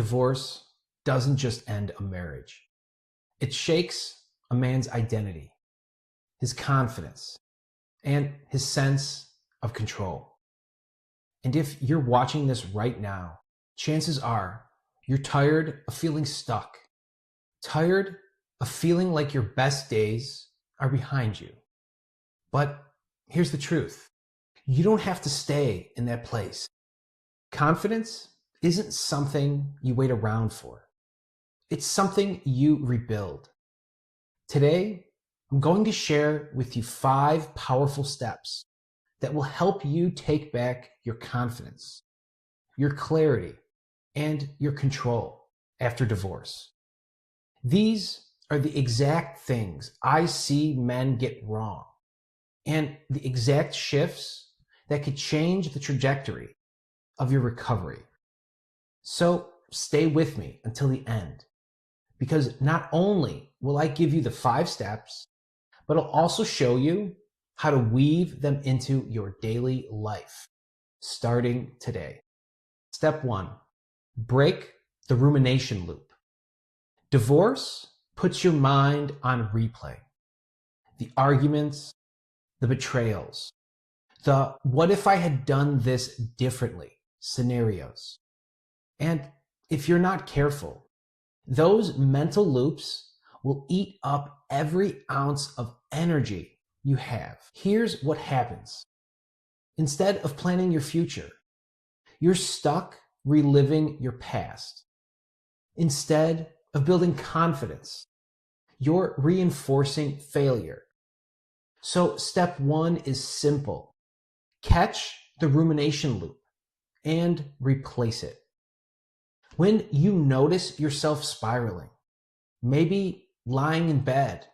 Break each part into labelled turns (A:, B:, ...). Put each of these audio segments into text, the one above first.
A: divorce doesn't just end a marriage. It shakes a man's identity, his confidence, and his sense of control. And if you're watching this right now, chances are you're tired of feeling stuck, tired of feeling like your best days are behind you. But here's the truth. You don't have to stay in that place. Confidence isn't something you wait around for. It's something you rebuild. Today, I'm going to share with you 5 powerful steps that will help you take back your confidence, your clarity, and your control after divorce. These are the exact things I see men get wrong, and the exact shifts that could change the trajectory of your recovery. So stay with me until the end, because not only will I give you the 5 steps, but I'll also show you how to weave them into your daily life, starting today. Step 1, break the rumination loop. Divorce puts your mind on replay. The arguments, the betrayals, the what if I had done this differently scenarios. And if you're not careful, those mental loops will eat up every ounce of energy you have. Here's what happens. Instead of planning your future, you're stuck reliving your past. Instead of building confidence, you're reinforcing failure. So step 1 is simple. Catch the rumination loop and replace it. When you notice yourself spiraling, maybe lying in bed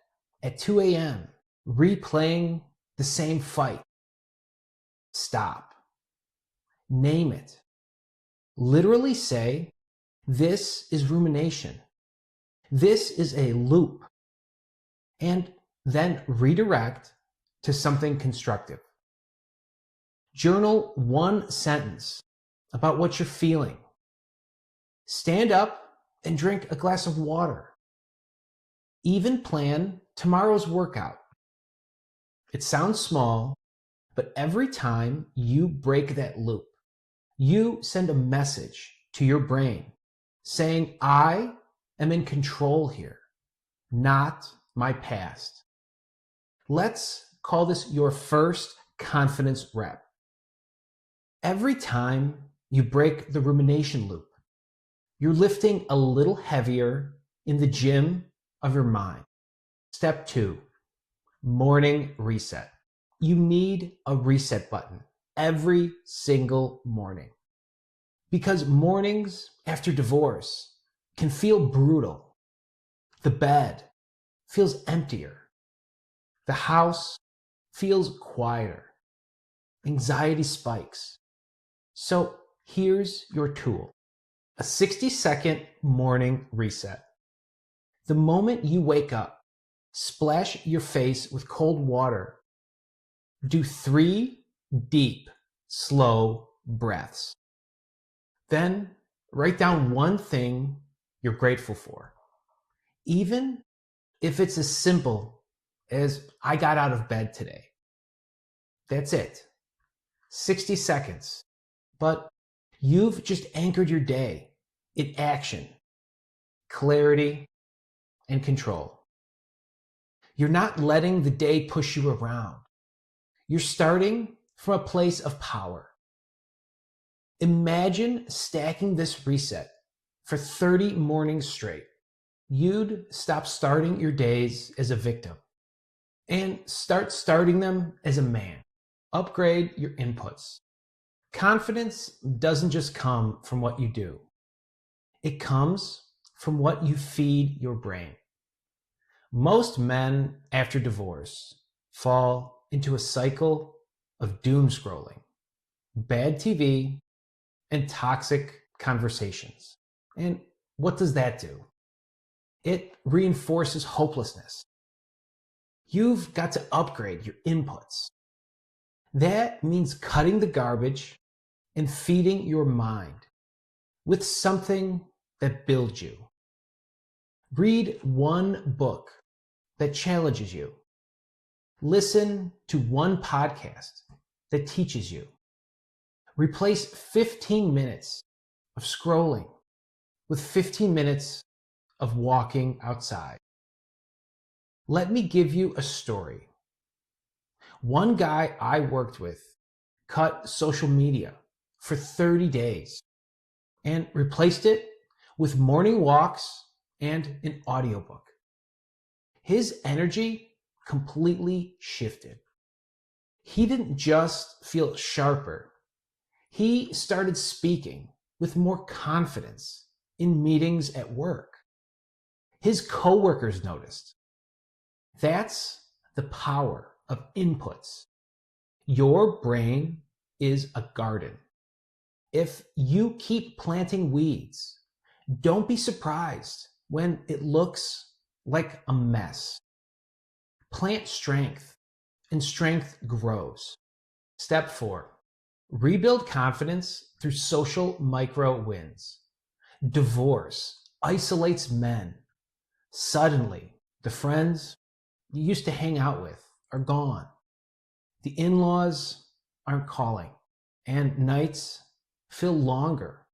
A: at 2 a.m., replaying the same fight, stop. Name it. Literally say, this is rumination. This is a loop. And then redirect to something constructive. Journal 1 sentence about what you're feeling. Stand up and drink a glass of water. Even plan tomorrow's workout. It sounds small, but every time you break that loop, you send a message to your brain saying, I am in control here, not my past. Let's call this your first confidence rep. Every time you break the rumination loop, you're lifting a little heavier in the gym of your mind. Step 2, morning reset. You need a reset button every single morning, because mornings after divorce can feel brutal. The bed feels emptier. The house feels quieter. Anxiety spikes. So here's your tool. A 60-second morning reset. The moment you wake up, splash your face with cold water. Do 3 deep, slow breaths. Then write down 1 thing you're grateful for. Even if it's as simple as I got out of bed today. That's it. 60 seconds. But you've just anchored your day in action, clarity, and control. You're not letting the day push you around. You're starting from a place of power. Imagine stacking this reset for 30 mornings straight. You'd stop starting your days as a victim and start starting them as a man. Upgrade your inputs. Confidence doesn't just come from what you do. It comes from what you feed your brain. Most men after divorce fall into a cycle of doom scrolling, bad TV, and toxic conversations. And what does that do? It reinforces hopelessness. You've got to upgrade your inputs. That means cutting the garbage and feeding your mind with something that builds you. Read one book that challenges you. Listen to one podcast that teaches you. Replace 15 minutes of scrolling with 15 minutes of walking outside. Let me give you a story. One guy I worked with cut social media for 30 days and replaced it with morning walks and an audiobook. His energy completely shifted. He didn't just feel sharper. He started speaking with more confidence in meetings at work. His coworkers noticed. That's the power of inputs. Your brain is a garden. If you keep planting weeds, don't be surprised when it looks like a mess. Plant strength, and strength grows. Step 4, rebuild confidence through social micro wins. Divorce isolates men. Suddenly, the friends you used to hang out with are gone. The in-laws aren't calling, and nights feel longer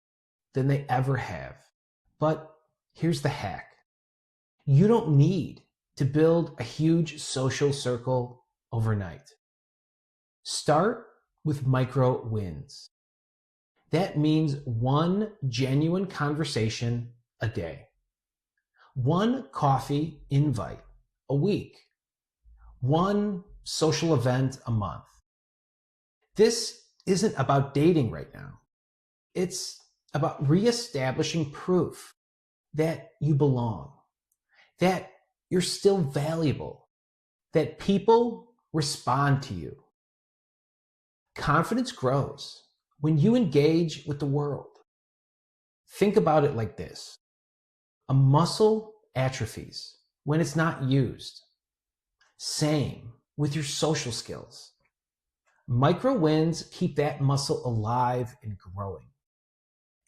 A: than they ever have. But here's the hack. You don't need to build a huge social circle overnight. Start with micro wins. That means one genuine conversation a day, one coffee invite a week, one social event a month. This isn't about dating right now. It's about reestablishing proof that you belong, that you're still valuable, that people respond to you. Confidence grows when you engage with the world. Think about it like this. A muscle atrophies when it's not used. Same with your social skills. Micro wins keep that muscle alive and growing.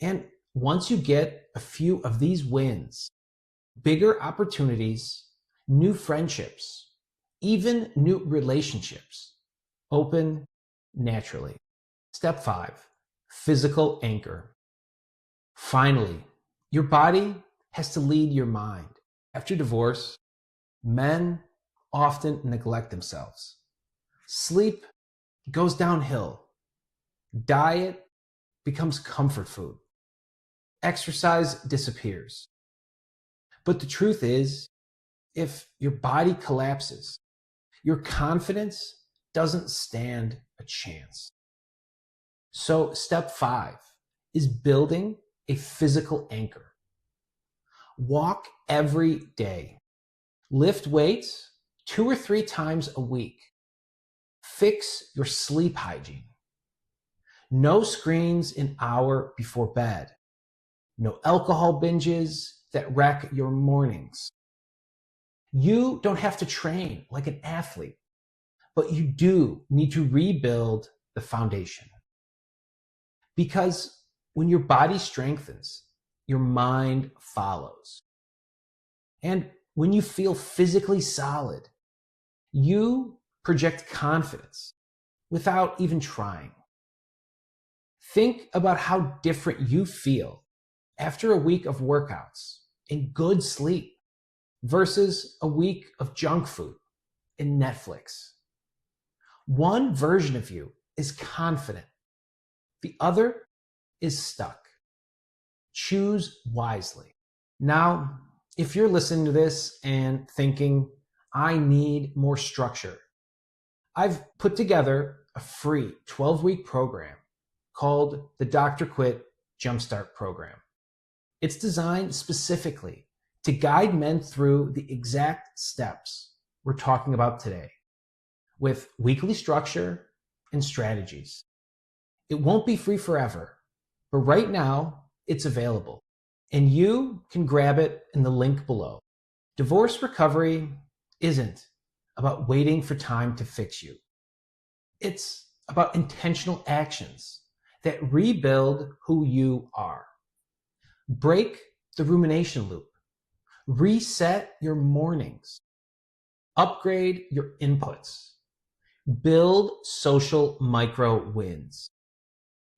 A: And once you get a few of these wins, bigger opportunities, new friendships, even new relationships open naturally. Step 5, physical anchor. Finally, your body has to lead your mind. After divorce, men often neglect themselves. Sleep goes downhill. Diet becomes comfort food. Exercise disappears. But the truth is, if your body collapses, your confidence doesn't stand a chance. So step 5 is building a physical anchor. Walk every day. Lift weights 2 or 3 times a week. Fix your sleep hygiene. No screens an hour before bed. No alcohol binges that wreck your mornings. You don't have to train like an athlete, but you do need to rebuild the foundation. Because when your body strengthens, your mind follows. And when you feel physically solid, you project confidence without even trying. Think about how different you feel after a week of workouts and good sleep versus a week of junk food and Netflix. One version of you is confident. The other is stuck. Choose wisely. Now, if you're listening to this and thinking, I need more structure, I've put together a free 12-week program called the DrQuit Jumpstart program. It's designed specifically to guide men through the exact steps we're talking about today, with weekly structure and strategies. It won't be free forever, but right now it's available, and you can grab it in the link below. Divorce recovery isn't about waiting for time to fix you. It's about intentional actions that rebuild who you are. Break the rumination loop. Reset your mornings. Upgrade your inputs. Build social micro wins.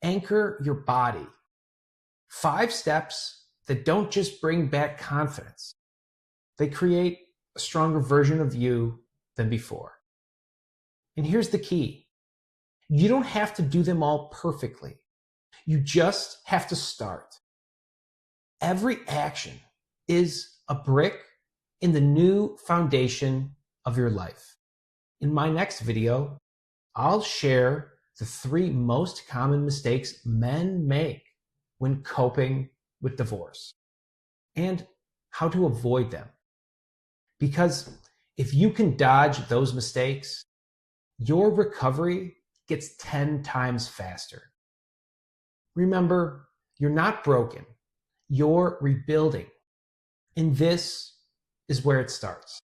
A: Anchor your body. 5 steps that don't just bring back confidence. They create a stronger version of you than before. And here's the key. You don't have to do them all perfectly. You just have to start. Every action is a brick in the new foundation of your life. In my next video, I'll share the 3 most common mistakes men make when coping with divorce and how to avoid them. Because if you can dodge those mistakes, your recovery gets 10 times faster. Remember, you're not broken. You're rebuilding. And this is where it starts.